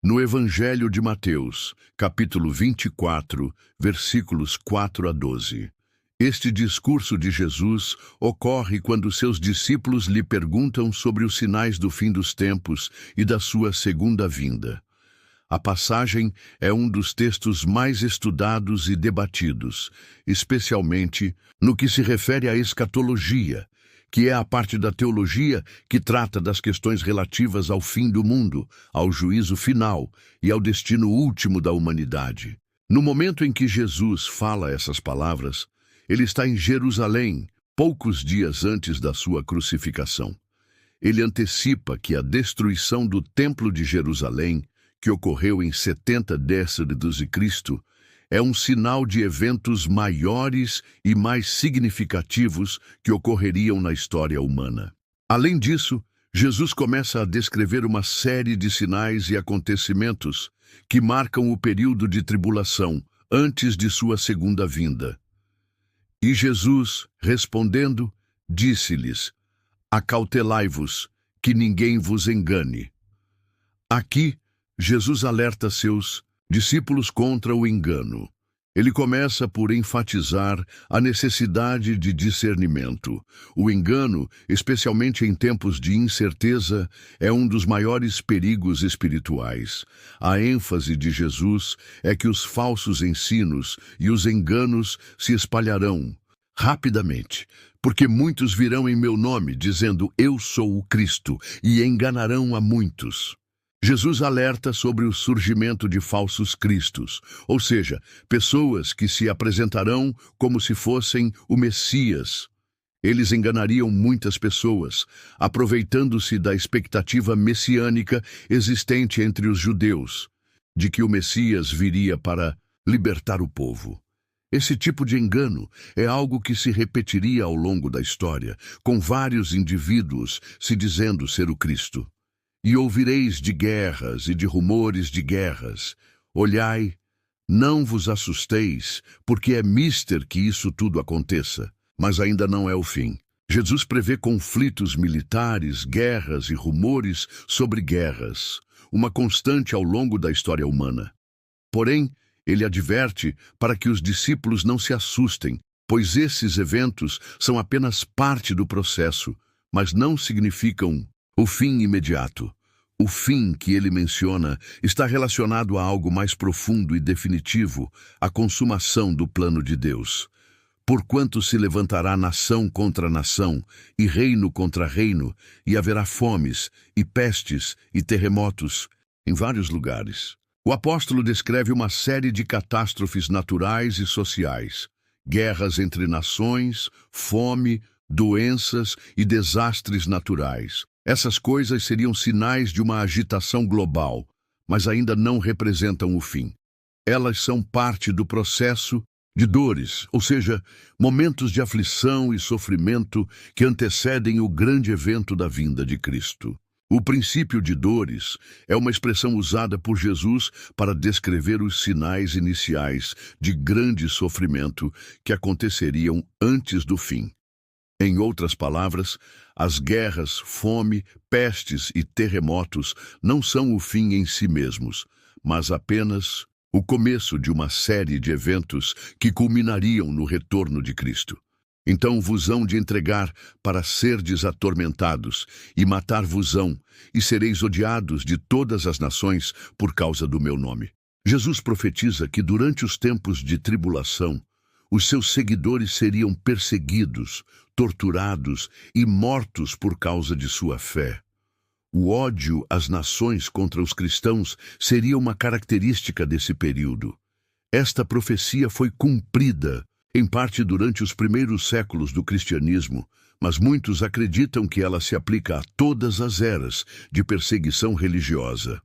No Evangelho de Mateus, capítulo 24, versículos 4 a 12. Este discurso de Jesus ocorre quando seus discípulos lhe perguntam sobre os sinais do fim dos tempos e da sua segunda vinda. A passagem é um dos textos mais estudados e debatidos, especialmente no que se refere à escatologia, que é a parte da teologia que trata das questões relativas ao fim do mundo, ao juízo final e ao destino último da humanidade. No momento em que Jesus fala essas palavras, ele está em Jerusalém, poucos dias antes da sua crucificação. Ele antecipa que a destruição do Templo de Jerusalém, que ocorreu em 70 d.C., é um sinal de eventos maiores e mais significativos que ocorreriam na história humana. Além disso, Jesus começa a descrever uma série de sinais e acontecimentos que marcam o período de tribulação antes de sua segunda vinda. E Jesus, respondendo, disse-lhes: acautelai-vos, que ninguém vos engane. Aqui, Jesus alerta seus discípulos contra o engano. Ele começa por enfatizar a necessidade de discernimento. O engano, especialmente em tempos de incerteza, é um dos maiores perigos espirituais. A ênfase de Jesus é que os falsos ensinos e os enganos se espalharão rapidamente, porque muitos virão em meu nome, dizendo: eu sou o Cristo, e enganarão a muitos. Jesus alerta sobre o surgimento de falsos cristos, ou seja, pessoas que se apresentarão como se fossem o Messias. Eles enganariam muitas pessoas, aproveitando-se da expectativa messiânica existente entre os judeus, de que o Messias viria para libertar o povo. Esse tipo de engano é algo que se repetiria ao longo da história, com vários indivíduos se dizendo ser o Cristo. E ouvireis de guerras e de rumores de guerras. Olhai, não vos assusteis, porque é mister que isso tudo aconteça, mas ainda não é o fim. Jesus prevê conflitos militares, guerras e rumores sobre guerras, uma constante ao longo da história humana. Porém, ele adverte para que os discípulos não se assustem, pois esses eventos são apenas parte do processo, mas não significam o fim imediato. O fim que ele menciona está relacionado a algo mais profundo e definitivo, a consumação do plano de Deus. Porquanto se levantará nação contra nação, e reino contra reino, e haverá fomes, e pestes, e terremotos, em vários lugares. O apóstolo descreve uma série de catástrofes naturais e sociais, guerras entre nações, fome, doenças e desastres naturais. Essas coisas seriam sinais de uma agitação global, mas ainda não representam o fim. Elas são parte do processo de dores, ou seja, momentos de aflição e sofrimento que antecedem o grande evento da vinda de Cristo. O princípio de dores é uma expressão usada por Jesus para descrever os sinais iniciais de grande sofrimento que aconteceriam antes do fim. Em outras palavras, as guerras, fome, pestes e terremotos não são o fim em si mesmos, mas apenas o começo de uma série de eventos que culminariam no retorno de Cristo. Então vos hão de entregar para serdes atormentados, e matar-vos-ão, e sereis odiados de todas as nações por causa do meu nome. Jesus profetiza que durante os tempos de tribulação, os seus seguidores seriam perseguidos, torturados e mortos por causa de sua fé. O ódio às nações contra os cristãos seria uma característica desse período. Esta profecia foi cumprida, em parte durante os primeiros séculos do cristianismo, mas muitos acreditam que ela se aplica a todas as eras de perseguição religiosa.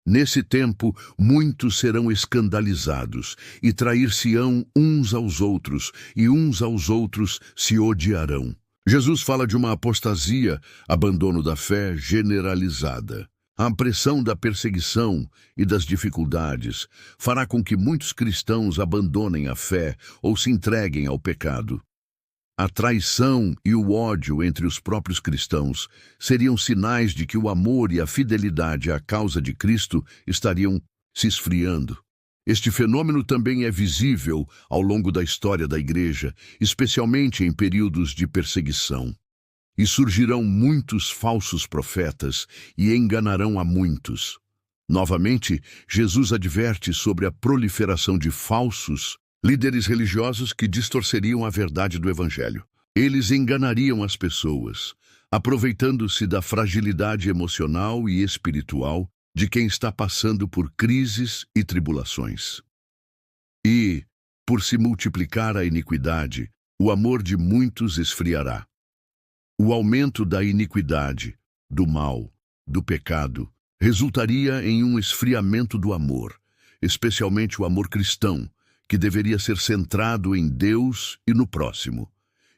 Nesse tempo, muitos serão escandalizados e trair-se-ão uns aos outros, e uns aos outros se odiarão. Jesus fala de uma apostasia, abandono da fé generalizada. A pressão da perseguição e das dificuldades fará com que muitos cristãos abandonem a fé ou se entreguem ao pecado. A traição e o ódio entre os próprios cristãos seriam sinais de que o amor e a fidelidade à causa de Cristo estariam se esfriando. Este fenômeno também é visível ao longo da história da Igreja, especialmente em períodos de perseguição. E surgirão muitos falsos profetas e enganarão a muitos. Novamente, Jesus adverte sobre a proliferação de falsos líderes religiosos que distorceriam a verdade do Evangelho. Eles enganariam as pessoas, aproveitando-se da fragilidade emocional e espiritual de quem está passando por crises e tribulações. E, por se multiplicar a iniquidade, o amor de muitos esfriará. O aumento da iniquidade, do mal, do pecado, resultaria em um esfriamento do amor, especialmente o amor cristão, que deveria ser centrado em Deus e no próximo.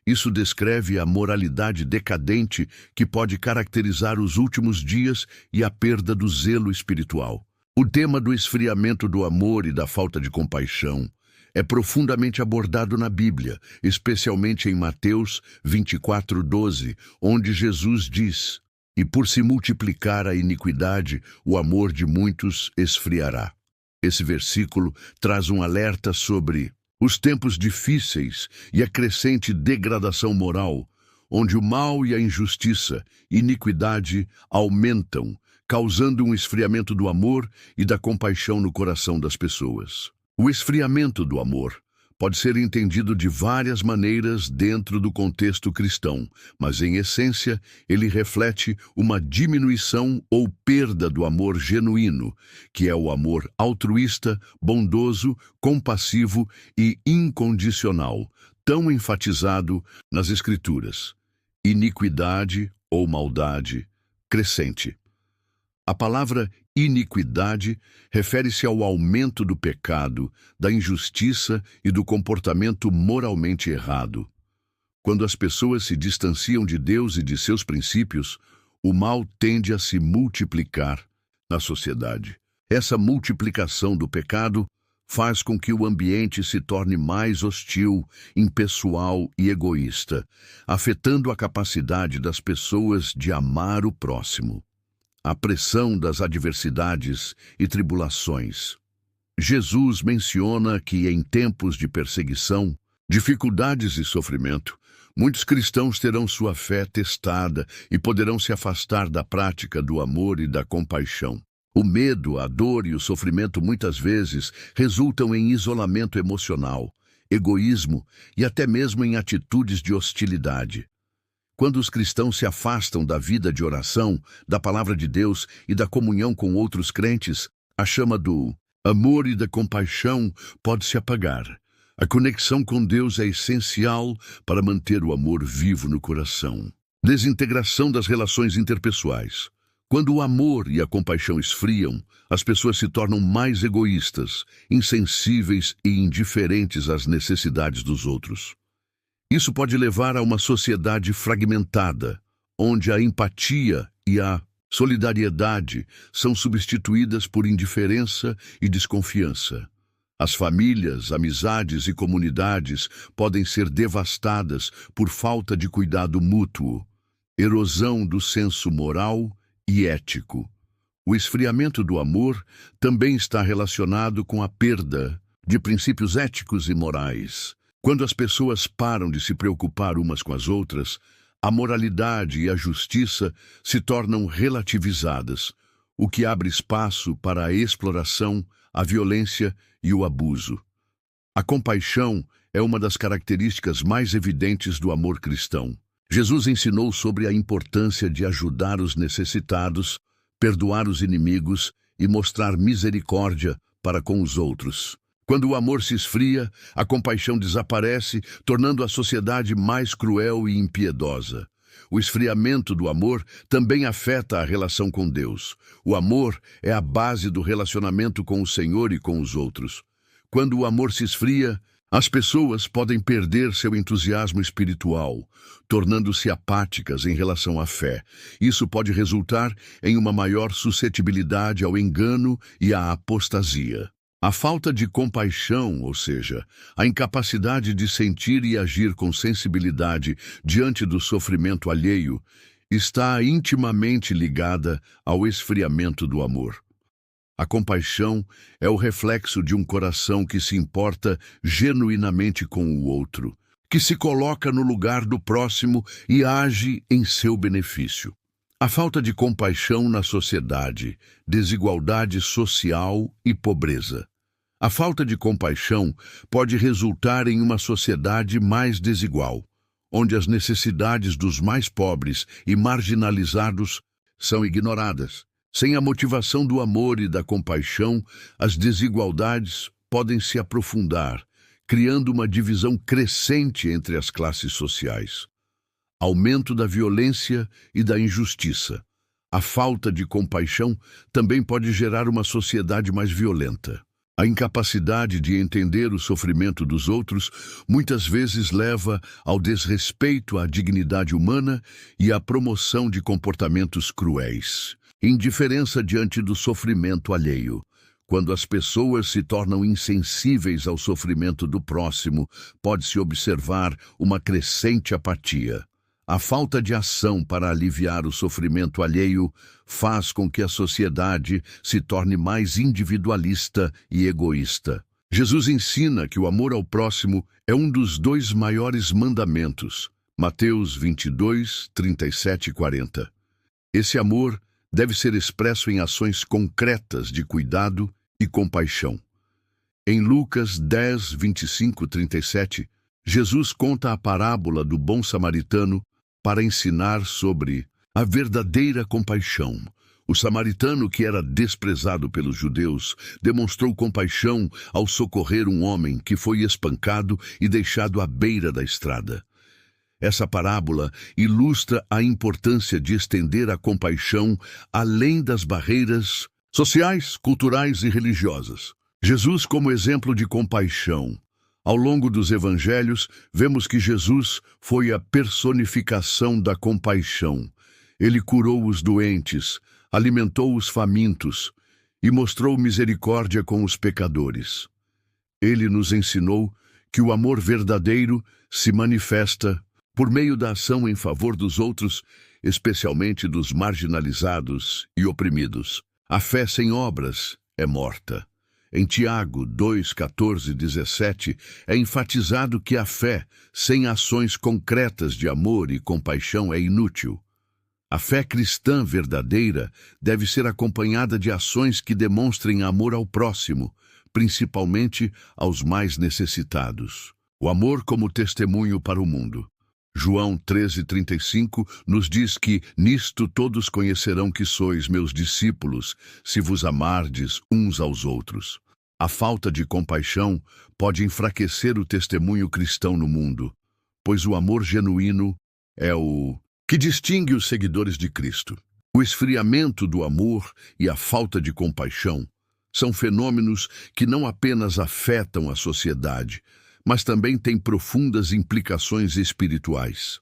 Isso descreve a moralidade decadente que pode caracterizar os últimos dias e a perda do zelo espiritual. O tema do esfriamento do amor e da falta de compaixão é profundamente abordado na Bíblia, especialmente em Mateus 24:12, onde Jesus diz: "E por se multiplicar a iniquidade, o amor de muitos esfriará." Esse versículo traz um alerta sobre os tempos difíceis e a crescente degradação moral, onde o mal e a injustiça, iniquidade, aumentam, causando um esfriamento do amor e da compaixão no coração das pessoas. O esfriamento do amor pode ser entendido de várias maneiras dentro do contexto cristão, mas em essência ele reflete uma diminuição ou perda do amor genuíno, que é o amor altruísta, bondoso, compassivo e incondicional, tão enfatizado nas Escrituras. Iniquidade ou maldade crescente. A palavra iniquidade refere-se ao aumento do pecado, da injustiça e do comportamento moralmente errado. Quando as pessoas se distanciam de Deus e de seus princípios, o mal tende a se multiplicar na sociedade. Essa multiplicação do pecado faz com que o ambiente se torne mais hostil, impessoal e egoísta, afetando a capacidade das pessoas de amar o próximo. A pressão das adversidades e tribulações. Jesus menciona que em tempos de perseguição, dificuldades e sofrimento, muitos cristãos terão sua fé testada e poderão se afastar da prática do amor e da compaixão. O medo, a dor e o sofrimento muitas vezes resultam em isolamento emocional, egoísmo e até mesmo em atitudes de hostilidade. Quando os cristãos se afastam da vida de oração, da palavra de Deus e da comunhão com outros crentes, a chama do amor e da compaixão pode se apagar. A conexão com Deus é essencial para manter o amor vivo no coração. Desintegração das relações interpessoais. Quando o amor e a compaixão esfriam, as pessoas se tornam mais egoístas, insensíveis e indiferentes às necessidades dos outros. Isso pode levar a uma sociedade fragmentada, onde a empatia e a solidariedade são substituídas por indiferença e desconfiança. As famílias, amizades e comunidades podem ser devastadas por falta de cuidado mútuo, erosão do senso moral e ético. O esfriamento do amor também está relacionado com a perda de princípios éticos e morais. Quando as pessoas param de se preocupar umas com as outras, a moralidade e a justiça se tornam relativizadas, o que abre espaço para a exploração, a violência e o abuso. A compaixão é uma das características mais evidentes do amor cristão. Jesus ensinou sobre a importância de ajudar os necessitados, perdoar os inimigos e mostrar misericórdia para com os outros. Quando o amor se esfria, a compaixão desaparece, tornando a sociedade mais cruel e impiedosa. O esfriamento do amor também afeta a relação com Deus. O amor é a base do relacionamento com o Senhor e com os outros. Quando o amor se esfria, as pessoas podem perder seu entusiasmo espiritual, tornando-se apáticas em relação à fé. Isso pode resultar em uma maior suscetibilidade ao engano e à apostasia. A falta de compaixão, ou seja, a incapacidade de sentir e agir com sensibilidade diante do sofrimento alheio, está intimamente ligada ao esfriamento do amor. A compaixão é o reflexo de um coração que se importa genuinamente com o outro, que se coloca no lugar do próximo e age em seu benefício. A falta de compaixão na sociedade, desigualdade social e pobreza. A falta de compaixão pode resultar em uma sociedade mais desigual, onde as necessidades dos mais pobres e marginalizados são ignoradas. Sem a motivação do amor e da compaixão, as desigualdades podem se aprofundar, criando uma divisão crescente entre as classes sociais. Aumento da violência e da injustiça. A falta de compaixão também pode gerar uma sociedade mais violenta. A incapacidade de entender o sofrimento dos outros muitas vezes leva ao desrespeito à dignidade humana e à promoção de comportamentos cruéis. Indiferença diante do sofrimento alheio. Quando as pessoas se tornam insensíveis ao sofrimento do próximo, pode-se observar uma crescente apatia. A falta de ação para aliviar o sofrimento alheio faz com que a sociedade se torne mais individualista e egoísta. Jesus ensina que o amor ao próximo é um dos 2 maiores mandamentos. Mateus 22, 37 e 40. Esse amor deve ser expresso em ações concretas de cuidado e compaixão. Em Lucas 10, 25 e 37, Jesus conta a parábola do bom samaritano para ensinar sobre a verdadeira compaixão. O samaritano, que era desprezado pelos judeus, demonstrou compaixão ao socorrer um homem que foi espancado e deixado à beira da estrada. Essa parábola ilustra a importância de estender a compaixão além das barreiras sociais, culturais e religiosas. Jesus como exemplo de compaixão. Ao longo dos evangelhos, vemos que Jesus foi a personificação da compaixão. Ele curou os doentes, alimentou os famintos e mostrou misericórdia com os pecadores. Ele nos ensinou que o amor verdadeiro se manifesta por meio da ação em favor dos outros, especialmente dos marginalizados e oprimidos. A fé sem obras é morta. Em Tiago 2, 14 e 17, é enfatizado que a fé, sem ações concretas de amor e compaixão, é inútil. A fé cristã verdadeira deve ser acompanhada de ações que demonstrem amor ao próximo, principalmente aos mais necessitados. O amor como testemunho para o mundo. João 13:35 nos diz que nisto todos conhecerão que sois meus discípulos, se vos amardes uns aos outros. A falta de compaixão pode enfraquecer o testemunho cristão no mundo, pois o amor genuíno é o que distingue os seguidores de Cristo. O esfriamento do amor e a falta de compaixão são fenômenos que não apenas afetam a sociedade, mas também têm profundas implicações espirituais.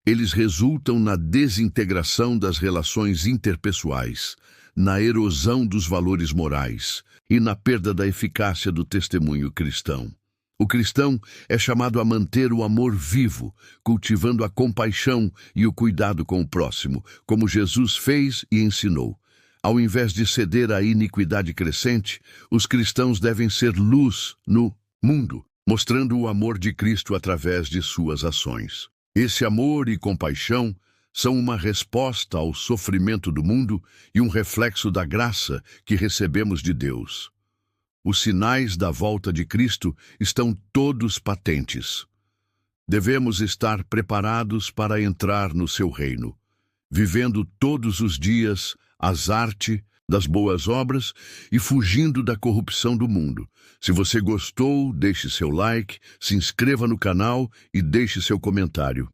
Eles resultam na desintegração das relações interpessoais, na erosão dos valores morais e na perda da eficácia do testemunho cristão. O cristão é chamado a manter o amor vivo, cultivando a compaixão e o cuidado com o próximo, como Jesus fez e ensinou. Ao invés de ceder à iniquidade crescente, os cristãos devem ser luz no mundo, mostrando o amor de Cristo através de suas ações. Esse amor e compaixão são uma resposta ao sofrimento do mundo e um reflexo da graça que recebemos de Deus. Os sinais da volta de Cristo estão todos patentes. Devemos estar preparados para entrar no seu reino, vivendo todos os dias as artes das boas obras e fugindo da corrupção do mundo. Se você gostou, deixe seu like, se inscreva no canal e deixe seu comentário.